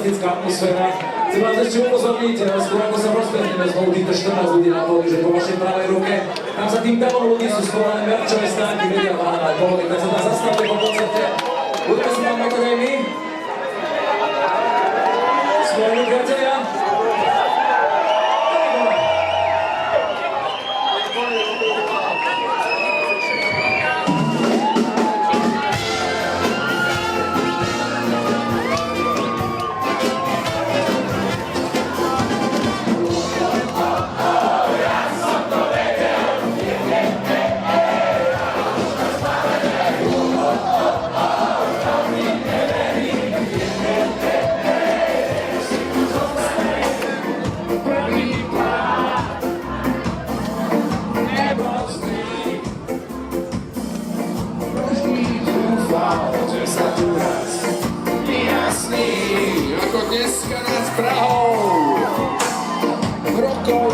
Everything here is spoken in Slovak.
fantastická atmosféra. Chcem vás ešte upozorniť, skôr ako sa rozbehneme znovu týchto 14 ľudí na pódiu, že po vašej pravej ruke, tam za tým davom ľudí sú schované merčové stánky Vedel, PRAHA a Polemic, tak sa tam zastavte po koncerte. Budeme si tam makať aj my. Spojení priatelia. Že sa tu raz vyjasní, ako dneska nad Prahou. Rokov